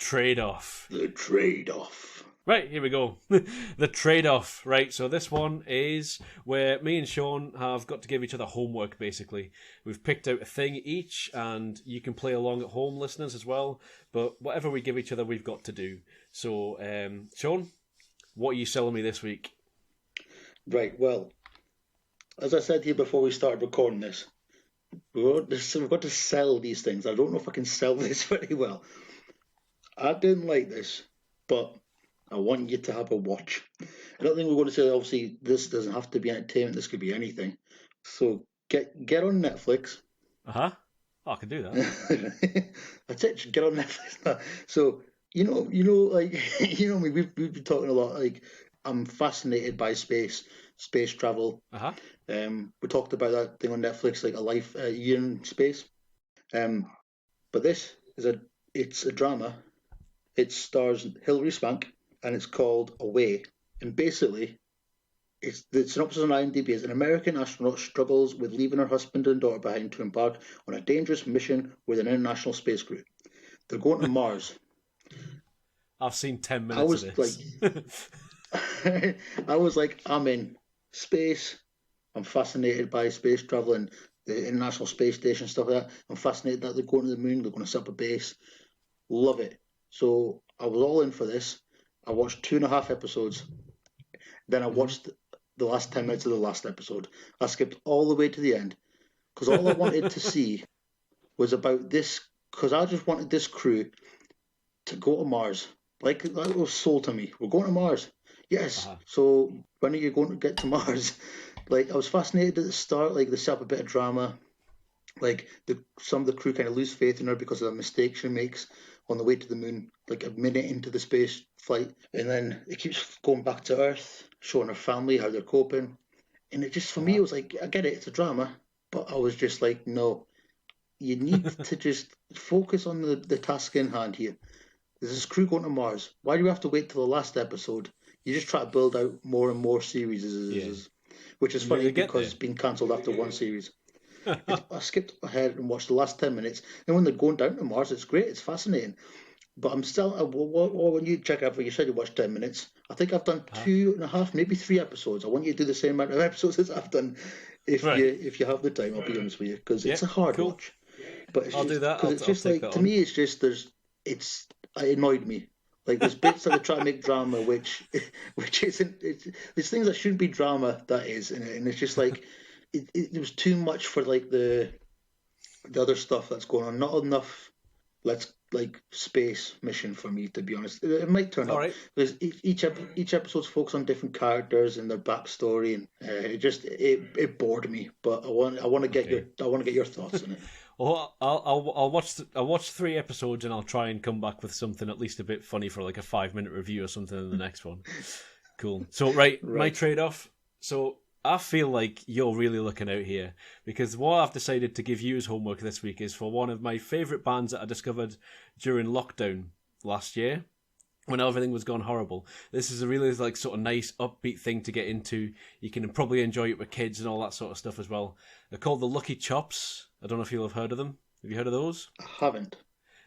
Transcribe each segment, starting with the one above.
trade-off. The trade-off. Right, here we go. The trade-off. Right, so this one is where me and Sean have got to give each other homework, basically. We've picked out a thing each, and you can play along at home, listeners, as well. But whatever we give each other, we've got to do. So, Sean, what are you selling me this week? Right, well, as I said here before we started recording this, we've got to sell these things. I don't know if I can sell this very well. I didn't like this, but I want you to have a watch. I don't think we're going to say, obviously, this doesn't have to be entertainment. This could be anything. So get on Netflix. Uh-huh. Oh, I can do that. That's it. Get on Netflix. So like me. We've been talking a lot. Like I'm fascinated by space travel. Uh-huh. We talked about that thing on Netflix, like a year in space. But this is it's a drama. It stars Hilary Swank, and it's called Away. And basically, the synopsis on IMDb is: an American astronaut struggles with leaving her husband and daughter behind to embark on a dangerous mission with an international space crew. They're going to Mars. I've seen 10 minutes of this. I was like, I'm in space. I'm fascinated by space travel and the International Space Station, stuff like that. I'm fascinated that they're going to the moon. They're going to set up a base. Love it. So I was all in for this. I watched 2.5 episodes. Then I watched the last 10 minutes of the last episode. I skipped all the way to the end because all I wanted to see was about this, because I just wanted this crew to go to Mars. Like, that was sold to me. We're going to Mars. Yes. So when are you going to get to Mars? Like, I was fascinated at the start. Like, they set up a bit of drama. Like, some of the crew kind of lose faith in her because of a mistake she makes on the way to the moon, like a minute into the space flight. And then it keeps going back to Earth, showing her family, how they're coping. And it just, for me, it was like, I get it, it's a drama. But I was just like, no, you need to just focus on the task in hand here. There's this crew going to Mars. Why do you have to wait till the last episode? You just try to build out more and more series, which is funny because it's been cancelled after one series. I skipped ahead and watched the last 10 minutes. And when they're going down to Mars, it's great. It's fascinating. But I'm still, when you check out, you said you watched 10 minutes. I think I've done 2.5, maybe 3 episodes. I want you to do the same amount of episodes as I've done if you have the time, I'll be honest with you, because it's a hard watch. But I'll do that. Because it's just like, to me, it's just, it annoyed me. Like, there's bits that they try to make drama, which isn't, there's things that shouldn't be drama that is in it. And it's just like, it was too much for like the other stuff that's going on. Not enough, space mission for me, to be honest. It might turn up because each episode's focused on different characters and their backstory, and it bored me. But I want to get your thoughts on it. Well, I'll watch 3 episodes and I'll try and come back with something at least a bit funny for like a 5-minute review or something in the next one. Cool. So my trade-off. So I feel like you're really looking out here because what I've decided to give you as homework this week is for one of my favourite bands that I discovered during lockdown last year when everything was gone horrible. This is a really sort of nice upbeat thing to get into. You can probably enjoy it with kids and all that sort of stuff as well. They're called the Lucky Chops. I don't know if you'll have heard of them. Have you heard of those? I haven't.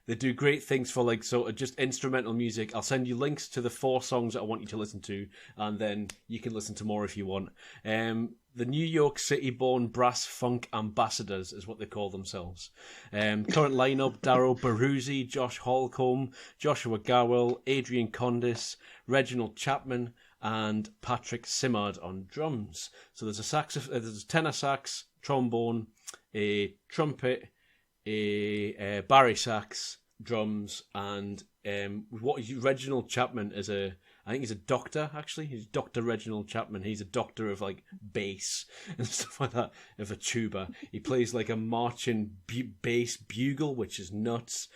They do great things for sort of just instrumental music. I'll send you links to the 4 songs that I want you to listen to, and then you can listen to more if you want. The New York City-born brass funk ambassadors is what they call themselves. Current lineup: Darryl Baruzzi, Josh Holcomb, Joshua Garwell, Adrian Condis, Reginald Chapman, and Patrick Simard on drums. So there's a tenor sax, trombone, a trumpet, a bari sax, drums, and Reginald Chapman is I think he's a doctor, actually. He's Dr. Reginald Chapman. He's a doctor of bass and stuff like that, of a tuba. He plays a marching bass bugle, which is nuts.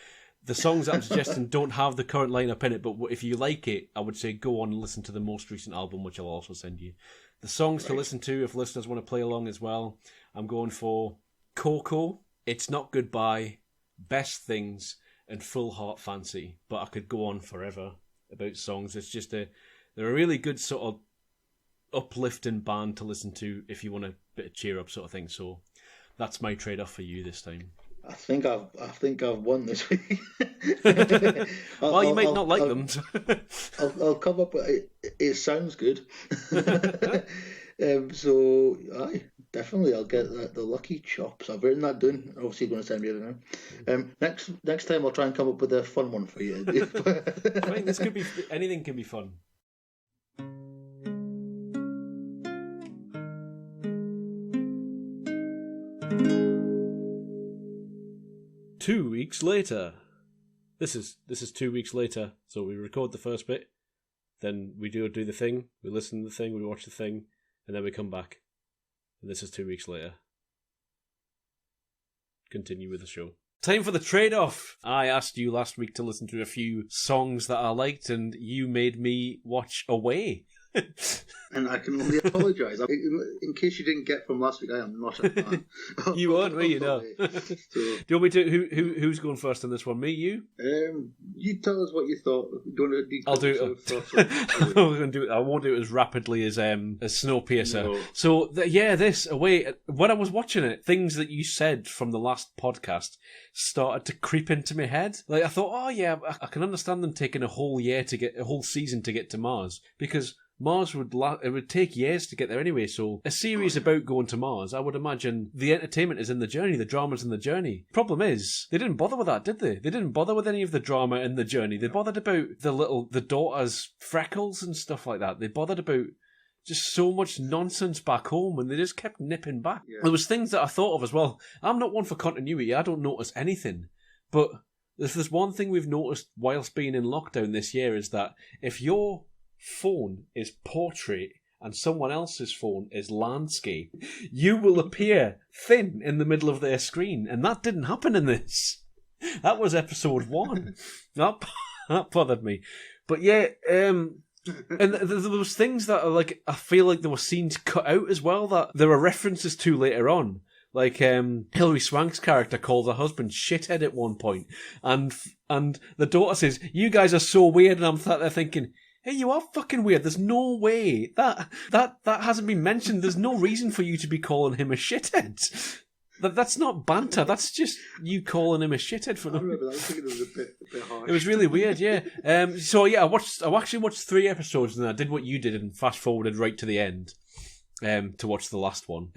The songs that I'm suggesting don't have the current lineup in it, but if you like it, I would say go on and listen to the most recent album, which I'll also send you. The songs to listen to if listeners want to play along as well, I'm going for Coco, It's Not Goodbye, Best Things, and Full Heart Fancy. But I could go on forever about songs. It's just they're a really good sort of uplifting band to listen to if you want a bit of cheer up sort of thing. So that's my trade-off for you this time. I think I've won this week. I'll, Well, you might I'll, not like I'll, them. I'll come up with it sounds good. So aye, definitely I'll get the lucky chops. I've written that down. Obviously going to send me it now. Next time I'll try and come up with a fun one for you. Fine, this could be anything. Can be fun. 2 weeks later. This is 2 weeks later. So we record the first bit, then we do the thing, we listen to the thing, we watch the thing, and then we come back. And this is 2 weeks later. Continue with the show. Time for the trade-off. I asked you last week to listen to a few songs that I liked, and you made me watch Away. And I can only apologise. In case you didn't get from last week, I am not a fan. You weren't, were you? No. So, Do you want me to? Who's going first on this one? Me, you? you tell us what you thought. I'll do it. I'm going to do it. I won't do it as rapidly as Snowpiercer. No. So this Away. When I was watching it, things that you said from the last podcast started to creep into my head. Like I thought, oh yeah, I can understand them taking a whole season to get to Mars, because Mars would take years to get there anyway, so a series about going to Mars, I would imagine the entertainment is in the journey, the drama's in the journey. Problem is, they didn't bother with that, did they? They didn't bother with any of the drama in the journey. They bothered about the daughter's freckles and stuff like that. They bothered about just so much nonsense back home, and they just kept nipping back. Yeah. There was things that I thought of as well. I'm not one for continuity, I don't notice anything, but there's one thing we've noticed whilst being in lockdown this year, is that if your phone is portrait and someone else's phone is landscape, you will appear thin in the middle of their screen, and that didn't happen in this. That was episode 1. that bothered me. But yeah, and there was things that are like, I feel like there were scenes cut out as well that there are references to later on. Like Hilary Swank's character calls her husband shithead at one point, and the daughter says, "You guys are so weird," and I'm sat there thinking, hey, you are fucking weird. There's no way that hasn't been mentioned. There's no reason for you to be calling him a shithead. That's not banter. That's just you calling him a shithead for. I remember that. I was thinking it was a bit harsh. It was really weird, yeah. So yeah, I actually watched 3 episodes, and I did what you did and fast forwarded right to the end, to watch the last one.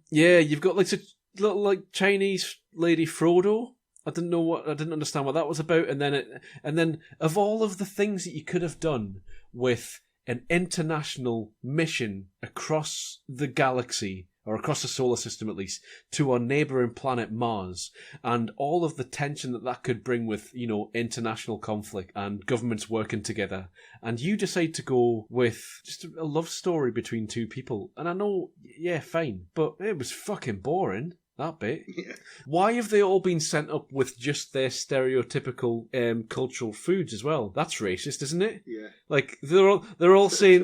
Yeah, you've got like a little like Chinese lady Frodo. I didn't understand what that was about, and then of all of the things that you could have done with an international mission across the galaxy, or across the solar system at least, to our neighbouring planet Mars, and all of the tension that could bring with, international conflict and governments working together, and you decide to go with just a love story between 2 people, and I know, yeah, fine, but it was fucking boring. That bit. Yeah. Why have they all been sent up with just their stereotypical cultural foods as well? That's racist, isn't it? Yeah. Like they're all saying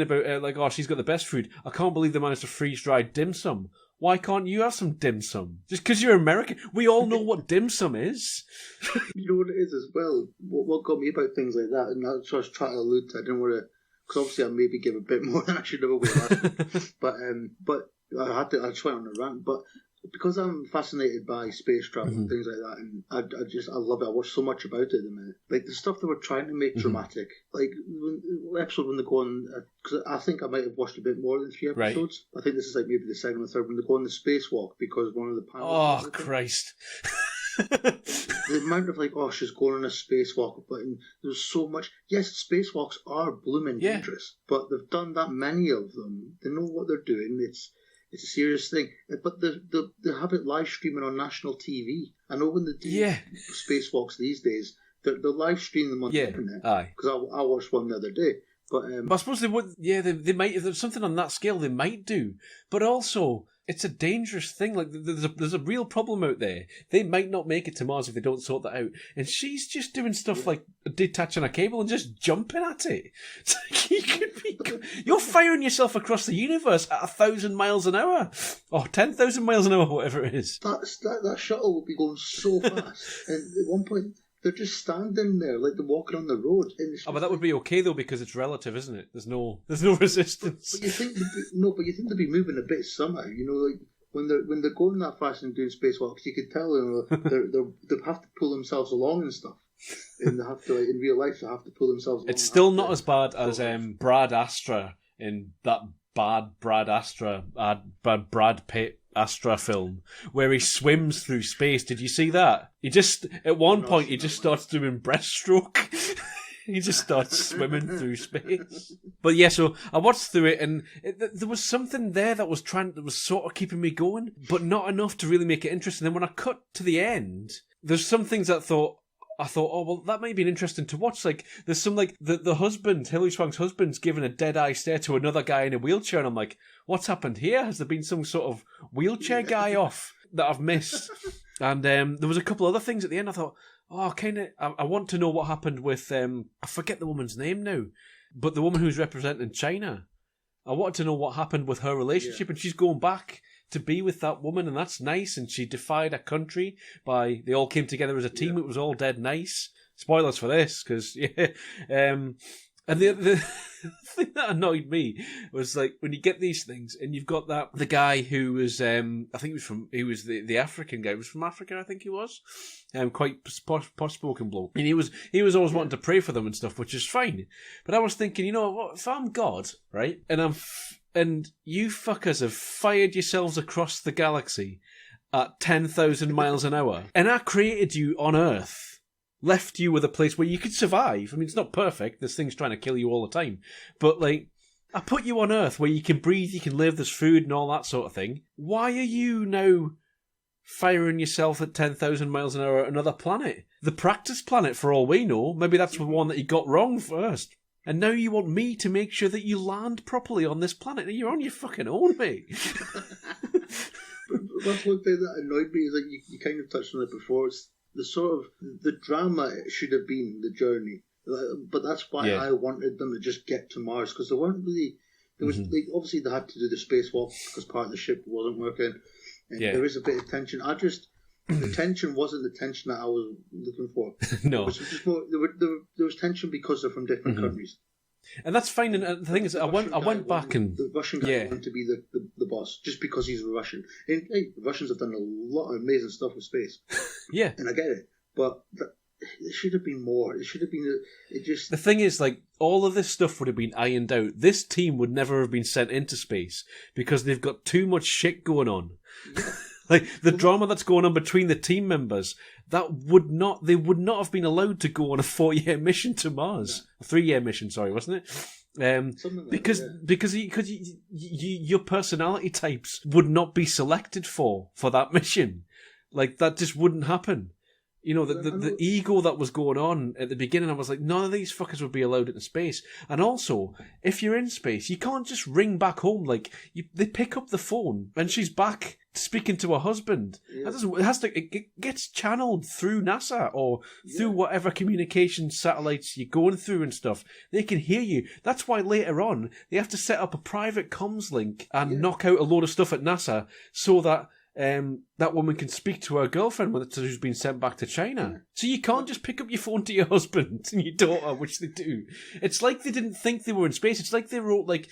about like, oh, she's got the best food. I can't believe they managed to freeze dry dim sum. Why can't you have some dim sum? Just because you're American, we all know what dim sum is. You know what it is as well. What got me about things like that, and that's what I was trying to allude to. I didn't want to, because obviously I maybe give a bit more than I should have away last week. But I just went on a rant, but. Because I'm fascinated by space travel and things like that, and I love it. I watch so much about it at the minute. Like the stuff that we're trying to make dramatic. Like the episode when they go on, because I think I might have watched a bit more than 3 episodes. Right. I think this is like maybe the second or third when they go on the spacewalk, because one of the panels. Oh Christ! The amount of like, oh, she's going on a spacewalk, but there's so much. Yes, spacewalks are blooming dangerous, but they've done that many of them. They know what they're doing. It's a serious thing, but they have it live streaming on national TV. I know when they do spacewalks these days, they're live streaming them on the internet. Because I watched one the other day. But I suppose they would. Yeah, they might. If there's something on that scale, they might do. But also, it's a dangerous thing. Like there's a real problem out there. They might not make it to Mars if they don't sort that out. And she's just doing stuff like detaching a cable and just jumping at it. It's like you're firing yourself across the universe at 1,000 miles an hour, or 10,000 miles an hour, whatever it is. That shuttle will be going so fast, and at one point. They're just standing there, like they're walking on the road. But that would be okay though, because it's relative, isn't it? There's no resistance. But you think they'd be moving a bit somehow. Like when they're going that fast and doing spacewalks, you could tell they have to pull themselves along and stuff. And they have to, like, in real life, they have to pull themselves along. It's still not as bad as Brad Astra in that bad Brad Pitt Astra film where he swims through space. Did you see that? He just at one point he just starts doing breaststroke. He just starts swimming through space. But yeah, so I watched through it, and there was something there that was sort of keeping me going, but not enough to really make it interesting. And then when I cut to the end, there's some things that I thought, oh, well, that might be interesting to watch. Like, there's some, like, the husband, Hilary Swank's husband's giving a dead-eye stare to another guy in a wheelchair, and I'm like, what's happened here? Has there been some sort of wheelchair guy off that I've missed? And there was a couple other things at the end. I thought, oh, I want to know what happened with, I forget the woman's name now, but the woman who's representing China. I wanted to know what happened with her relationship, and she's going back to be with that woman, and that's nice, and she defied a country they all came together as a team. It was all dead nice. Spoilers for this, because, yeah. And the thing that annoyed me was, like, when you get these things, and you've got the guy who was, I think he was the African guy. He was from Africa, I think he was. Quite posh-spoken bloke. And he was always wanting to pray for them and stuff, which is fine. But I was thinking, you know what, if I'm God, right, and you fuckers have fired yourselves across the galaxy at 10,000 miles an hour, and I created you on Earth, left you with a place where you could survive. I mean, it's not perfect. There's things trying to kill you all the time. But, like, I put you on Earth where you can breathe, you can live, there's food and all that sort of thing. Why are you now firing yourself at 10,000 miles an hour at another planet? The practice planet, for all we know. Maybe that's the one that you got wrong first. And now you want me to make sure that you land properly on this planet. You're on your fucking own, mate. That's one thing that annoyed me, is like you kind of touched on it before. It's the sort of the drama it should have been, the journey. But that's why I wanted them to just get to Mars, because there weren't really. There was obviously they had to do the spacewalk because part of the ship wasn't working. And there is a bit of tension. The tension wasn't the tension that I was looking for. No, it was just more, there was tension because they're from different countries. And that's fine. And the thing is, I went back and the Russian guy wanted to be the boss just because he's a Russian. And hey, the Russians have done a lot of amazing stuff with space. Yeah, and I get it, but it should have been more. It should have been. The thing is, like, all of this stuff would have been ironed out. This team would never have been sent into space because they've got too much shit going on. Yeah. Like, the drama that's going on between the team members, they would not have been allowed to go on a 4-year mission to Mars. Yeah. A 3-year mission, sorry, wasn't it? Because your personality types would not be selected for that mission. Like, that just wouldn't happen. You know, the ego that was going on at the beginning, I was like, none of these fuckers would be allowed into space. And also, if you're in space, you can't just ring back home. Like, they pick up the phone and she's back speaking to her husband. Yeah. It gets channeled through NASA or through whatever communication satellites you're going through and stuff. They can hear you. That's why later on, they have to set up a private comms link and knock out a load of stuff at NASA so that that woman can speak to her girlfriend who's been sent back to China. Yeah. So you can't just pick up your phone to your husband and your daughter, which they do. It's like they didn't think they were in space. It's like they wrote, like,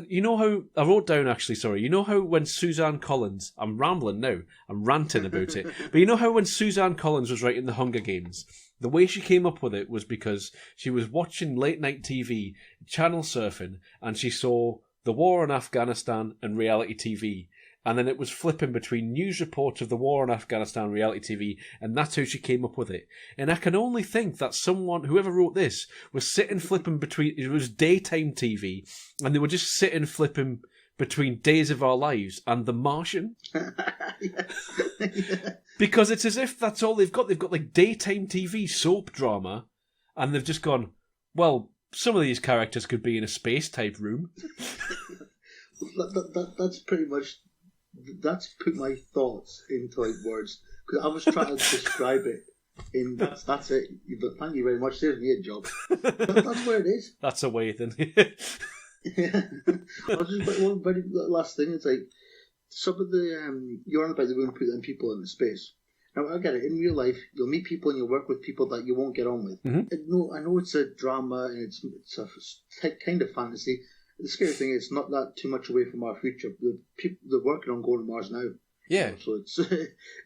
you know how, I wrote down actually, sorry, you know how when Suzanne Collins, I'm rambling now, I'm ranting about it, but you know how when Suzanne Collins was writing The Hunger Games, the way she came up with it was because she was watching late night TV, channel surfing, and she saw the war in Afghanistan and reality TV. And then it was flipping between news reports of the war in Afghanistan, reality TV, and that's how she came up with it. And I can only think that whoever wrote this, was sitting flipping between, it was daytime TV, and they were just sitting flipping between Days of Our Lives and The Martian. Because it's as if that's all they've got. They've got, like, daytime TV soap drama, and they've just gone, well, some of these characters could be in a space-type room. That's pretty much... That's put my thoughts into, like, words, because I was trying to describe it. That's it. But thank you very much. There's me a job. That's where it is. That's a way then. Yeah. I was just one very last thing. It's like some of the you're on about the women putting people into space. Now I get it. In real life, you'll meet people and you'll work with people that you won't get on with. Mm-hmm. I know it's a drama and it's a kind of fantasy. the scary thing is, it's not that too much away from our future. The people they're working on going to Mars now. Yeah. So it's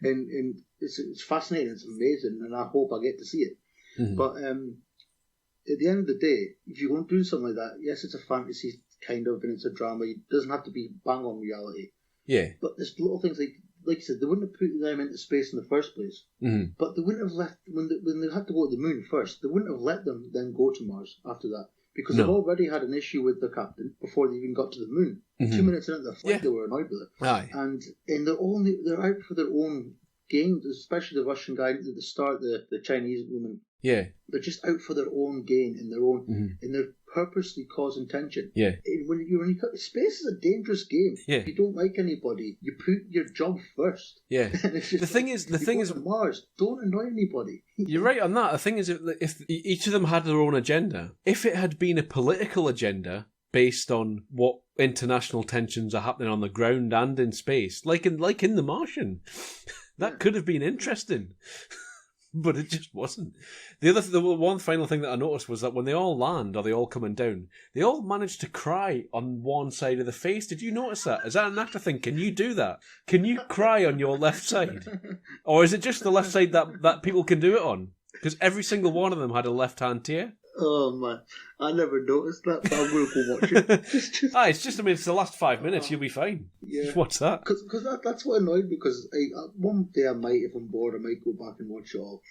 and it's fascinating. It's amazing, and I hope I get to see it. Mm-hmm. But at the end of the day, if you're going to do something like that, yes, it's a fantasy kind of, and it's a drama. It doesn't have to be bang on reality. Yeah. But there's little things like you said, they wouldn't have put them into space in the first place. Mm-hmm. But they wouldn't have left when they had to go to the moon first. They wouldn't have let them then go to Mars after that. Because they've already had an issue with the captain before they even got to the moon. Mm-hmm. 2 minutes into the flight, they were annoyed with it. Aye. And they're out for their own gains, especially the Russian guy at the start, the Chinese woman. Yeah. They're just out for their own gain in their own, and they're purposely causing tension. Yeah. Space is a dangerous game. Yeah. If you don't like anybody, you put your job first. Yeah. The thing is, Mars, don't annoy anybody. You're right on that. The thing is, if each of them had their own agenda, if it had been a political agenda based on what international tensions are happening on the ground and in space, like in The Martian, that could have been interesting. But it just wasn't. The one final thing that I noticed was that when they all land, or they all coming down, they all managed to cry on one side of the face. Did you notice that? Is that an actor thing? Can you do that? Can you cry on your left side? Or is it just the left side that people can do it on? Because every single one of them had a left-hand tear. Oh man, I never noticed that, but I'm going to go watch it. It's the last 5 minutes, you'll be fine. Yeah. Just watch that. Because that's what annoyed me, because one day I might, if I'm bored, I might go back and watch it all.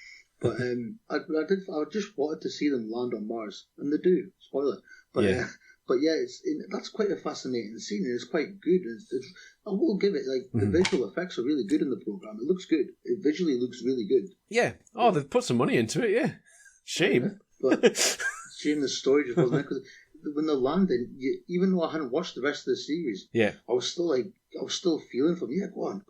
But I just wanted to see them land on Mars, and they do. Spoiler. But that's quite a fascinating scene, and it's quite good. I will give it, the visual effects are really good in the program. It looks good. It visually looks really good. Yeah. Oh, they've put some money into it. Yeah. Shame. Yeah. But shame the story just wasn't there, because when they're landing, even though I hadn't watched the rest of the series, I was still feeling for them. Yeah, go on.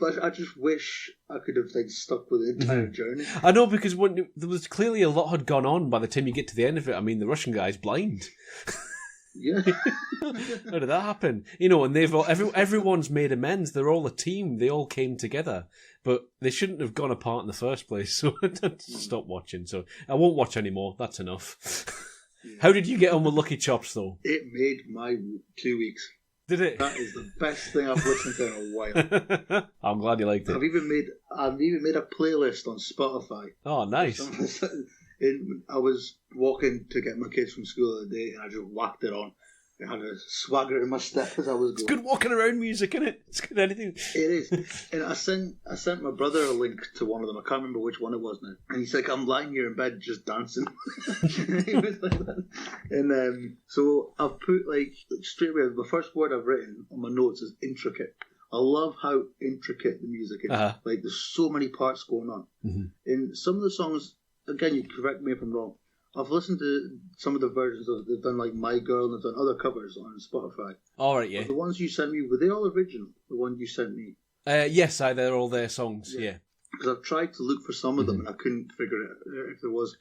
But I just wish I could have stuck with the entire journey. I know, because there was clearly a lot had gone on by the time you get to the end of it. I mean, the Russian guy's blind. Yeah. How did that happen? And they've everyone's made amends. They're all a team. They all came together, but they shouldn't have gone apart in the first place. So I stopped watching. So I won't watch anymore. That's enough. Yeah. How did you get on with Lucky Chops, though? It made my 2 weeks. Did it? That is the best thing I've listened to in a while. I'm glad you liked it. I've even made a playlist on Spotify. Oh, nice. I was walking to get my kids from school the other day, and I just whacked it on. It had a swagger in my step as I was going. It's good walking around music, isn't it? It's good anything. It is. And I sent my brother a link to one of them. I can't remember which one it was now. And he's like, I'm lying here in bed just dancing. He was like that. And so I've put, straight away, the first word I've written on my notes is intricate. I love how intricate the music is. Uh-huh. There's so many parts going on. Mm-hmm. And some of the songs, again, you correct me if I'm wrong, I've listened to some of the versions of, they've done My Girl, and they've done other covers on Spotify. All right, yeah. But the ones you sent me, were they all original? The one you sent me? Yes, they're all their songs, yeah. Because I've tried to look for some of them, and I couldn't figure it out if there was.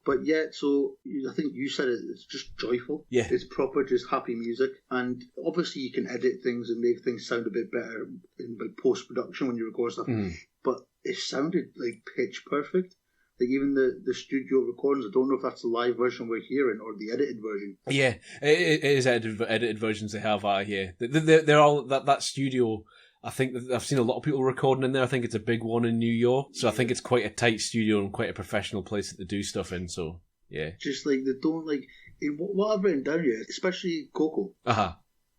But yeah, so I think you said it's just joyful. Yeah. It's proper, just happy music. And obviously you can edit things and make things sound a bit better in post-production when you record stuff. But it sounded pitch perfect. Even the studio recordings, I don't know if that's the live version we're hearing or the edited version. Yeah, it is edited versions they have. Yeah, they're all that studio. I think I've seen a lot of people recording in there. I think it's a big one in New York, so I think it's quite a tight studio and quite a professional place to do stuff in. So yeah, just they don't in what I've written down here, especially Coco.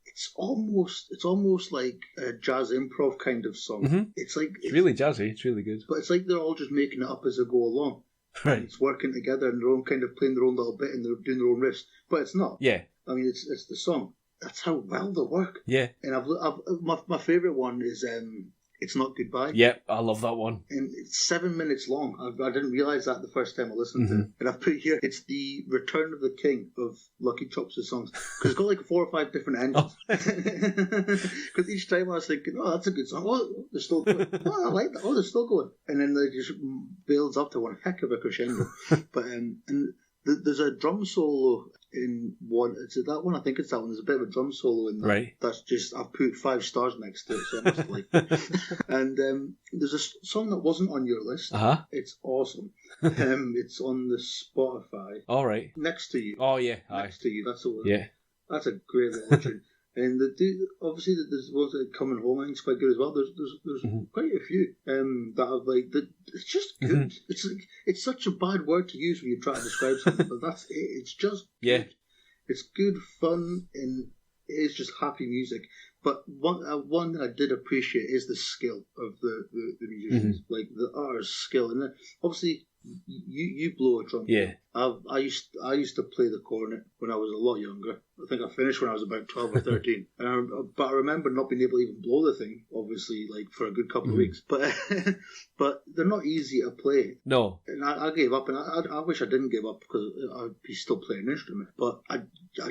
It's almost like a jazz improv kind of song. Mm-hmm. It's really jazzy. It's really good. But it's like they're all just making it up as they go along. Right. And it's working together, and they're all kind of playing their own little bit, and they're doing their own riffs. But it's not. Yeah. I mean, it's the song. That's how well they work. Yeah. And my favourite one is It's Not Goodbye. Yep, I love that one. And it's 7 minutes long. I didn't realise that the first time I listened to it. And I've put here, it's the Return of the King of Lucky Chops' songs. Because it's got 4 or 5 different endings. Because each time I was thinking, oh, that's a good song. Oh, they're still going. Oh, I like that. Oh, they're still going. And then they just builds up to one heck of a crescendo. But and There's a drum solo in one. Is it that one? I think it's that one. There's a bit of a drum solo in that. Right. That's just, I've put 5 stars next to it, so I must like it. And there's a song that wasn't on your list. Uh-huh. It's awesome. It's on the Spotify. All right. Next to You. Oh, yeah. Next to You. That's the one. Yeah. That's a great little tune. And obviously there's ones that Coming Home, I think, is quite good as well. There's quite a few that have like that. It's just good. It's like, it's such a bad word to use when you try to describe something, but that's it. It's just good. It's good fun and it is just happy music. But one that I did appreciate is the skill of the musicians, like the artist's skill, and obviously you blow a drum. Yeah. I used to play the cornet when I was a lot younger. I think I finished when I was about 12 or 13. But I remember not being able to even blow the thing, obviously, like for a good couple of weeks. But but they're not easy to play. No. And I gave up, and I wish I didn't give up because I'd be still playing an instrument. But I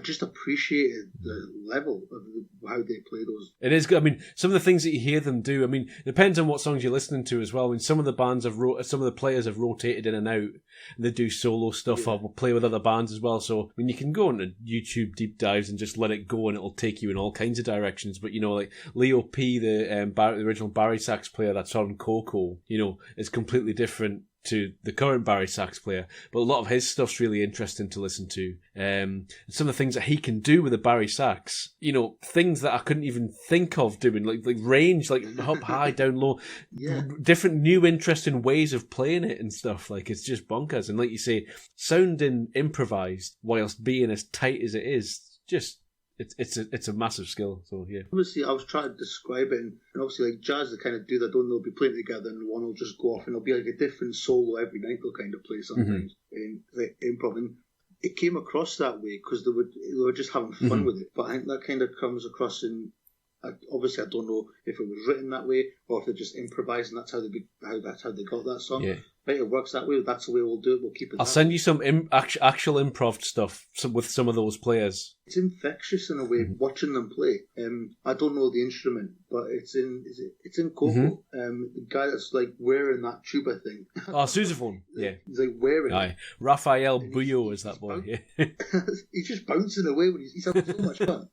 just appreciated the level of how they play those. It is good. I mean, some of the things that you hear them do, I mean, it depends on what songs you're listening to as well. I mean, some of the players have rotated in and out. And they do solo stuff or play with other bands as well. So, I mean, you can go into YouTube deep dives and just let it go and it'll take you in all kinds of directions. But, you know, like Leo P, the original Barry sax player that's on Coco, you know, is completely different to the current Barry sax player, but a lot of his stuff's really interesting to listen to. Some of the things that he can do with the Barry sax, you know, things that I couldn't even think of doing, like range, like up high, down low, different new interesting ways of playing it and stuff. Like it's just bonkers. And like you say, sounding improvised whilst being as tight as it is, just it's a massive skill. So yeah. Obviously, I was trying to describe it, and obviously, like jazz, they kind of do that. Don't they'll be playing together, and one will just go off, and it'll be like a different solo every night. They'll kind of play sometimes in like, improv. And it came across that way because they were just having fun with it. But I think that kind of comes across in. Obviously, I don't know if it was written that way or if they're just improvising. That's how they got that song. Yeah. Right, it works that way. That's the way we'll do it. We'll keep it. I'll send you some actual improv stuff with some of those players. It's infectious in a way watching them play. I don't know the instrument, but it's in Coco. The guy that's like wearing that tuba thing. Oh, sousaphone. Yeah, he's like wearing. Aye, Raphael Buyo is that boy. Yeah. He's just bouncing away when he's having so much fun.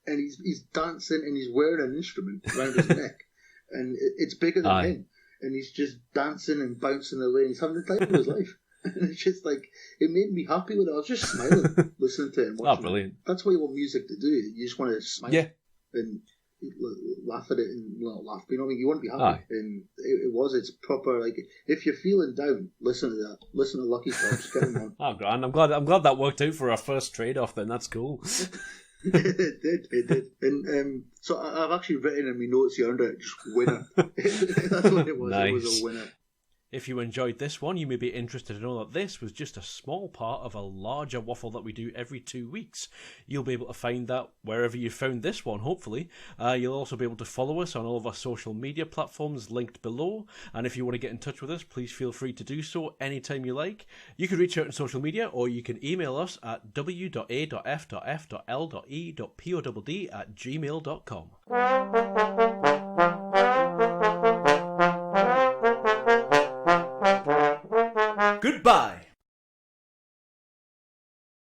And he's dancing and he's wearing an instrument around his neck. And it's bigger than him. And he's just dancing and bouncing away. And he's having the time of his life. And it's just like, it made me happy with it. I was just smiling listening to it and watching brilliant. it. That's what you want music to do. You just want to smile and laugh at it and not laugh. But you know what I mean? You want to be happy. And it's proper, like, if you're feeling down, listen to that. Listen to Lucky Tops. Get them on. Oh, grand. I'm glad that worked out for our first trade-off then. That's cool. It did. And so I've actually written in my notes here under it, just winner. That's what it was. Nice. It was a winner. If you enjoyed this one, you may be interested to know that this was just a small part of a larger waffle that we do every 2 weeks. You'll be able to find that wherever you found this one, hopefully. You'll also be able to follow us on all of our social media platforms linked below. And if you want to get in touch with us, please feel free to do so anytime you like. You can reach out on social media, or you can email us at w.a.f.f.l.e.podd@gmail.com. Goodbye.